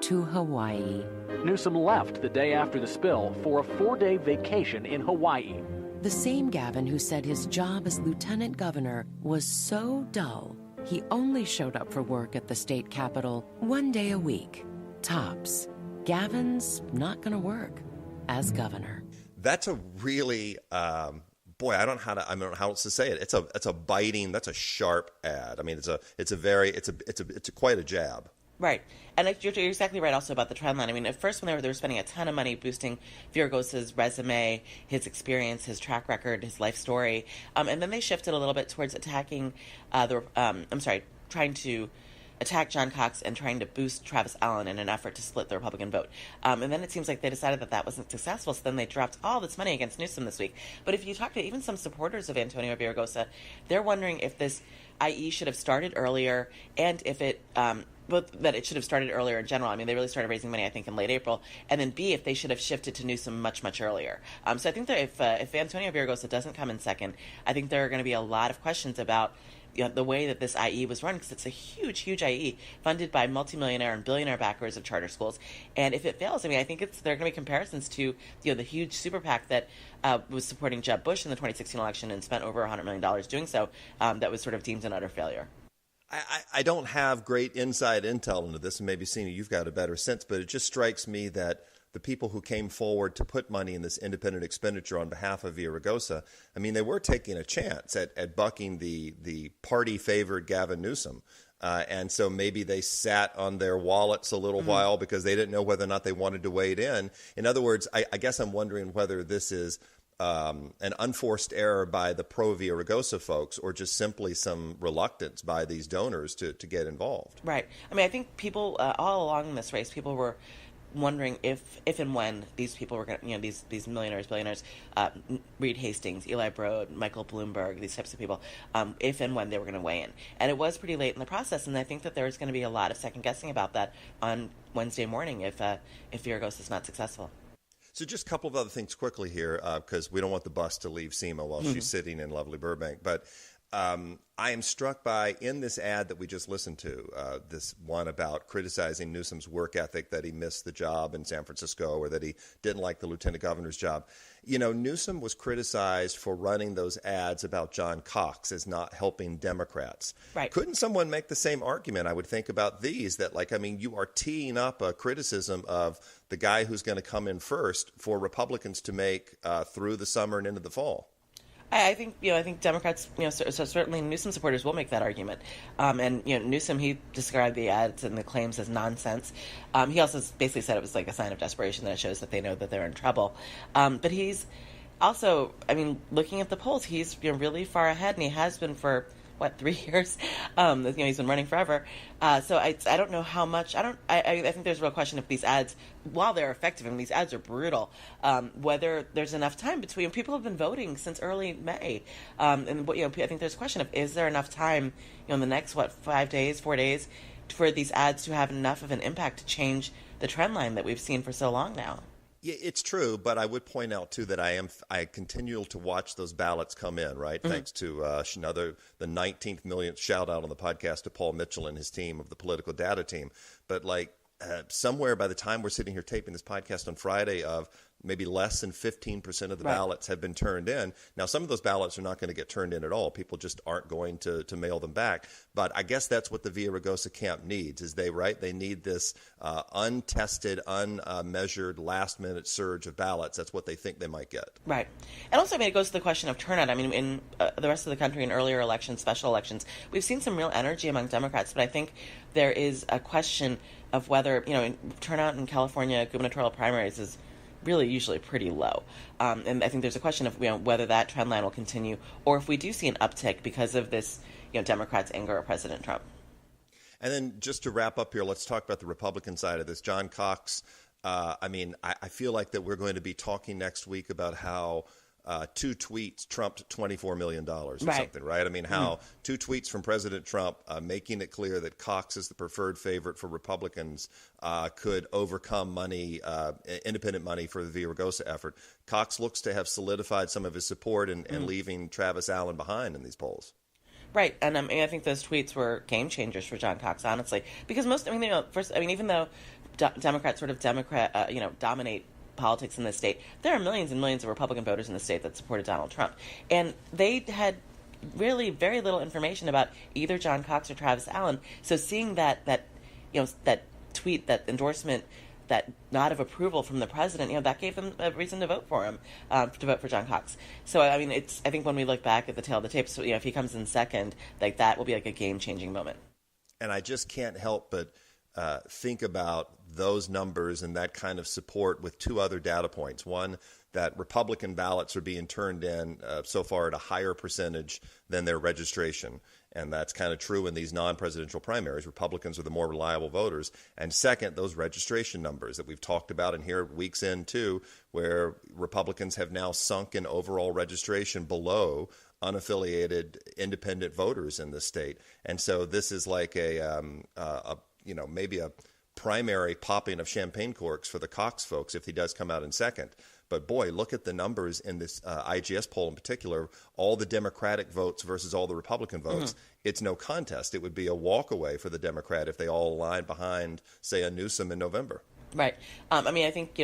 to Hawaii. Newsom left the day after the spill for a 4-day vacation in Hawaii. The same Gavin who said his job as lieutenant governor was so dull, he only showed up for work at the state capitol 1 day a week. Tops. Gavin's not going to work as governor. That's a really, boy, I don't know how else to say it. It's a biting, that's a sharp ad. I mean, it's quite a jab. Right. And you're exactly right also about the trend line. I mean, at first when they were spending a ton of money boosting Villaraigosa's resume, his experience, his track record, his life story, and then they shifted a little bit towards attacking trying to attack John Cox and trying to boost Travis Allen in an effort to split the Republican vote. And then it seems like they decided that wasn't successful, so then they dropped all this money against Newsom this week. But if you talk to even some supporters of Antonio Villaraigosa, they're wondering if this IE should have started earlier, and if it both that it should have started earlier in general. I mean, they really started raising money, I think, in late April, and then B, if they should have shifted to Newsom much, much earlier. So I think that if Antonio Villaraigosa doesn't come in second, I think there are going to be a lot of questions about the way that this IE was run, because it's a huge, huge IE funded by multimillionaire and billionaire backers of charter schools. And if it fails, I mean, I think there are going to be comparisons to the huge super PAC that was supporting Jeb Bush in the 2016 election and spent over $100 million doing so, that was sort of deemed an utter failure. I don't have great inside intel into this, and maybe, Sina, you've got a better sense, but it just strikes me that the people who came forward to put money in this independent expenditure on behalf of Villaraigosa, I mean, they were taking a chance at bucking the party-favored Gavin Newsom. And so maybe they sat on their wallets a little while because they didn't know whether or not they wanted to wade in. In other words, I guess I'm wondering whether this is an unforced error by the pro-Villaraigosa folks or just simply some reluctance by these donors to get involved. Right. I mean, I think people all along this race, people were wondering if and when these people were going to, these millionaires, billionaires, Reed Hastings, Eli Broad, Michael Bloomberg, these types of people, if and when they were going to weigh in. And it was pretty late in the process, and I think that there was going to be a lot of second guessing about that on Wednesday morning if Villaraigosa is not successful. So just a couple of other things quickly here, because we don't want the bus to leave Seema while she's sitting in lovely Burbank. But I am struck by, in this ad that we just listened to, this one about criticizing Newsom's work ethic, that he missed the job in San Francisco or that he didn't like the lieutenant governor's job. Newsom was criticized for running those ads about John Cox as not helping Democrats. Right. Couldn't someone make the same argument, I would think, about these, that, you are teeing up a criticism of the guy who's going to come in first for Republicans to make through the summer and into the fall? I think Democrats, so certainly Newsom supporters will make that argument. And Newsom, he described the ads and the claims as nonsense. He also basically said it was like a sign of desperation, that it shows that they know that they're in trouble. But he's also, looking at the polls, he's really far ahead, and he has been for 3 years? He's been running forever. So I don't know how much. I think there's a real question if these ads, while they're effective, and these ads are brutal, whether there's enough time between. People have been voting since early May, and I think there's a question of, is there enough time, in the next 4 days, for these ads to have enough of an impact to change the trend line that we've seen for so long now? Yeah, it's true, but I would point out too that I continue to watch those ballots come in, right? Thanks to the 19th millionth shout out on the podcast to Paul Mitchell and his team of the political data team. But somewhere by the time we're sitting here taping this podcast on Friday, of maybe less than 15% of the ballots have been turned in. Now, some of those ballots are not going to get turned in at all. People just aren't going to mail them back. But I guess that's what the Villaraigosa camp needs, is they need this untested, unmeasured, last-minute surge of ballots. That's what they think they might get. Right. And also, it goes to the question of turnout. In the rest of the country, in earlier elections, special elections, we've seen some real energy among Democrats, but I think there is a question of whether, turnout in California gubernatorial primaries is really usually pretty low. And I think there's a question of whether that trend line will continue, or if we do see an uptick because of this, Democrats' anger at President Trump. And then just to wrap up here, let's talk about the Republican side of this. John Cox, I feel like that we're going to be talking next week about how 2 tweets trumped $24 million or something, right? How 2 tweets from President Trump making it clear that Cox is the preferred favorite for Republicans could overcome independent money for the Villaraigosa effort. Cox looks to have solidified some of his support and leaving Travis Allen behind in these polls. Right, and I think those tweets were game changers for John Cox, honestly, because even though Democrats sort of dominate politics in this state, there are millions and millions of Republican voters in the state that supported Donald Trump, and they had really very little information about either John Cox or Travis Allen. So seeing that tweet, that endorsement, that nod of approval from the president, that gave them a reason to vote for him, to vote for John Cox. So I think when we look back at the tail of the tape, so if he comes in second, that will be like a game-changing moment. And I just can't help but think about those numbers and that kind of support with 2 other data points. One, that Republican ballots are being turned in so far at a higher percentage than their registration. And that's kind of true in these non-presidential primaries. Republicans are the more reliable voters. And second, those registration numbers that we've talked about and here weeks in too, where Republicans have now sunk in overall registration below unaffiliated independent voters in the state. And so this is like a maybe a primary popping of champagne corks for the Cox folks if he does come out in second. But boy, look at the numbers in this IGS poll in particular, all the Democratic votes versus all the Republican votes. It's no contest. It would be a walkaway for the Democrat if they all aligned behind, say, a Newsom in November. Right. I think,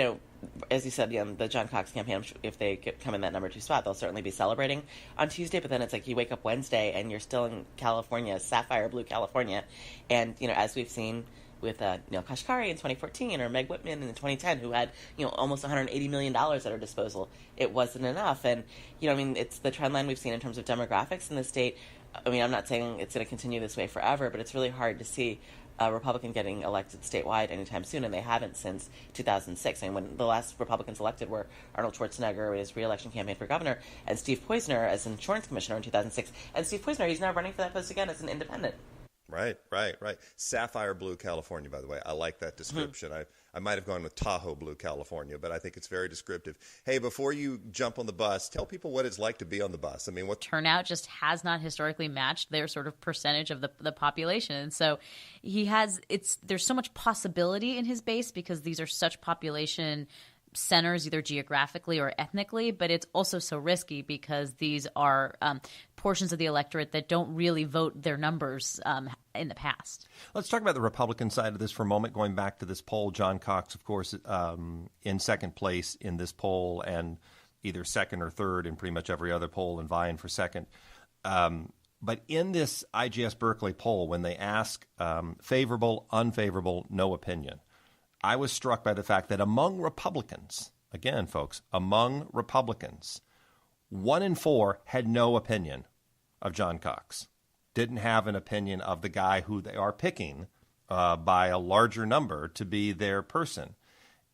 as you said, the John Cox campaign, if they come in that number 2 spot, they'll certainly be celebrating on Tuesday. But then it's like you wake up Wednesday and you're still in California, sapphire blue California. And, as we've seen with Neil Kashkari in 2014 or Meg Whitman in 2010, who had, almost $180 million at her disposal, it wasn't enough. And, it's the trend line we've seen in terms of demographics in the state. I'm not saying it's going to continue this way forever, but it's really hard to see a Republican getting elected statewide anytime soon, and they haven't since 2006. When the last Republicans elected were Arnold Schwarzenegger with his re-election campaign for governor, and Steve Poizner as insurance commissioner in 2006. And Steve Poizner, he's now running for that post again as an independent. Right. Sapphire blue California, by the way. I like that description. I might have gone with Tahoe blue California, but I think it's very descriptive. Hey, before you jump on the bus, tell people what it's like to be on the bus. What turnout just has not historically matched their sort of percentage of the population. And so there's so much possibility in his base because these are such population centers, either geographically or ethnically, but it's also so risky because these are portions of the electorate that don't really vote their numbers in the past. Let's talk about the Republican side of this for a moment. Going back to this poll, John Cox, of course, in second place in this poll and either second or third in pretty much every other poll and vying for second. But in this IGS Berkeley poll, when they ask favorable, unfavorable, no opinion, I was struck by the fact that among Republicans, again, folks, among Republicans, 1 in 4 had no opinion of John Cox, didn't have an opinion of the guy who they are picking by a larger number to be their person.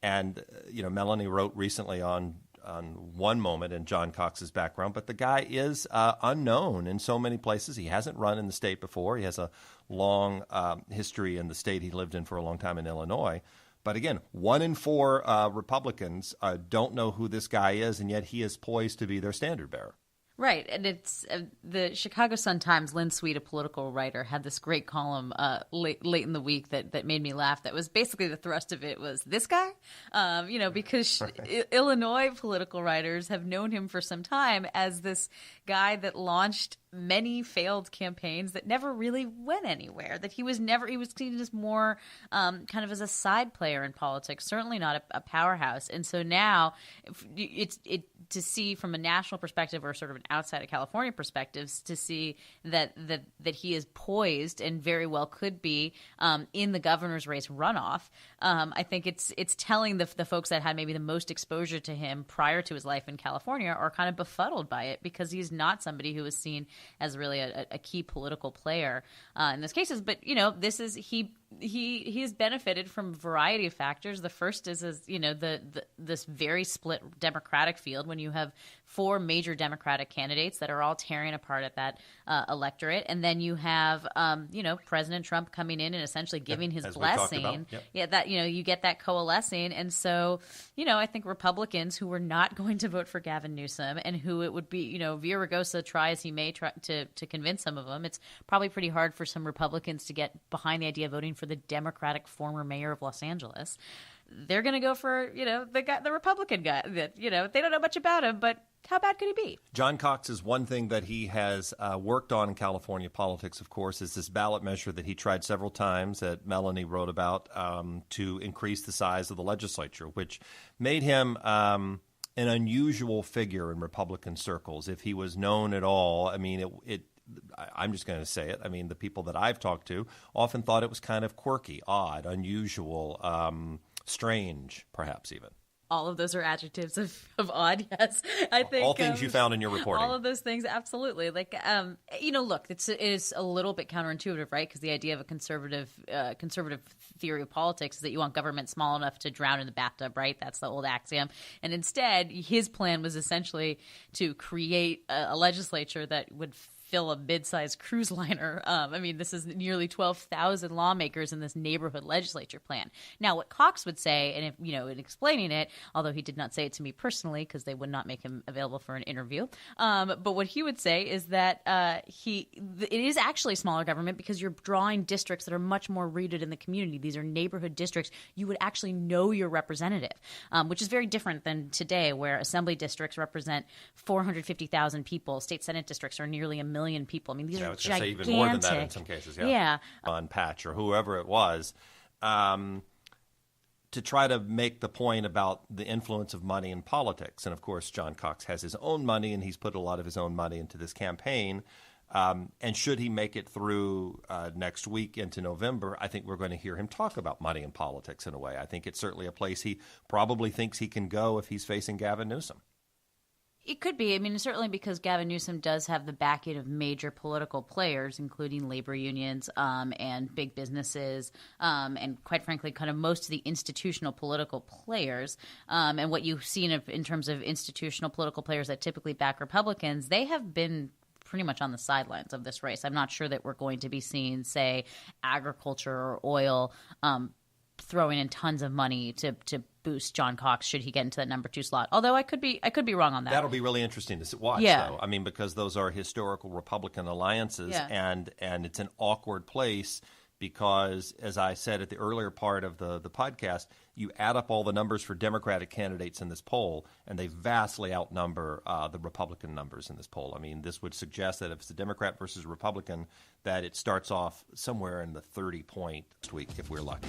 And, Melanie wrote recently on one moment in John Cox's background, but the guy is unknown in so many places. He hasn't run in the state before. He has a long history in the state he lived in for a long time in Illinois. But again, 1 in 4 Republicans don't know who this guy is, and yet he is poised to be their standard bearer. Right, and it's the Chicago Sun-Times, Lynn Sweet, a political writer, had this great column late in the week that made me laugh. That was basically the thrust of it was this guy, because right. Illinois political writers have known him for some time as this guy that launched many failed campaigns that never really went anywhere, that he was seen as more kind of as a side player in politics, certainly not a powerhouse. And so now it's to see from a national perspective or sort of an outside of California perspective, to see that he is poised and very well could be in the governor's race runoff. I think it's telling the folks that had maybe the most exposure to him prior to his life in California are kind of befuddled by it, because he's not somebody who is seen as really a key political player in those cases. But this is he has benefited from a variety of factors. The first is this very split Democratic field when you have 4 major Democratic candidates that are all tearing apart at that electorate, and then you have President Trump coming in and essentially giving his blessing. Yep. Yeah, that you get that coalescing, and so I think Republicans who were not going to vote for Gavin Newsom and who it would be Villaraigosa try as he may try to convince some of them, it's probably pretty hard for some Republicans to get behind the idea of voting for the Democratic former mayor of Los Angeles. They're going to go for the Republican guy that they don't know much about him, but how bad could he be? John Cox is one thing that he has worked on in California politics, of course, is this ballot measure that he tried several times that Melanie wrote about to increase the size of the legislature, which made him an unusual figure in Republican circles. If he was known at all, I'm just going to say it. The people that I've talked to often thought it was kind of quirky, odd, unusual, strange, perhaps even. All of those are adjectives of odd, yes. I think all things you found in your reporting. All of those things, absolutely. Look, it is a little bit counterintuitive, right? Because the idea of a conservative theory of politics is that you want government small enough to drown in the bathtub, right? That's the old axiom. And instead, his plan was essentially to create a legislature that would fill a mid-sized cruise liner. I mean, this is nearly 12,000 lawmakers in this neighborhood legislature plan. Now, what Cox would say, and if, in explaining it, although he did not say it to me personally because they would not make him available for an interview, but what he would say is that it is actually smaller government because you're drawing districts that are much more rooted in the community. These are neighborhood districts. You would actually know your representative, which is very different than today, where assembly districts represent 450,000 people. State Senate districts are nearly 1 million people. I mean, these are gigantic. Say even more than that in some cases. Yeah. On Patch or whoever it was, to try to make the point about the influence of money in politics. And of course, John Cox has his own money, and he's put a lot of his own money into this campaign. And should he make it through next week into November, I think we're going to hear him talk about money in politics in a way. I think it's certainly a place he probably thinks he can go if he's facing Gavin Newsom. It could be. I mean, certainly because Gavin Newsom does have the backing of major political players, including labor unions and big businesses, and quite frankly, kind of most of the institutional political players. And what you've seen in terms of institutional political players that typically back Republicans, they have been pretty much on the sidelines of this race. I'm not sure that we're going to be seeing, say, agriculture or oil throwing in tons of money to boost John Cox should he get into that number 2 slot. Although I could be wrong on that. That'll be really interesting to watch, though. I mean, because those are historical Republican alliances, and it's an awkward place because, as I said at the earlier part of the podcast, you add up all the numbers for Democratic candidates in this poll, and they vastly outnumber the Republican numbers in this poll. I mean, this would suggest that if it's a Democrat versus Republican, that it starts off somewhere in the 30-point week if we're lucky.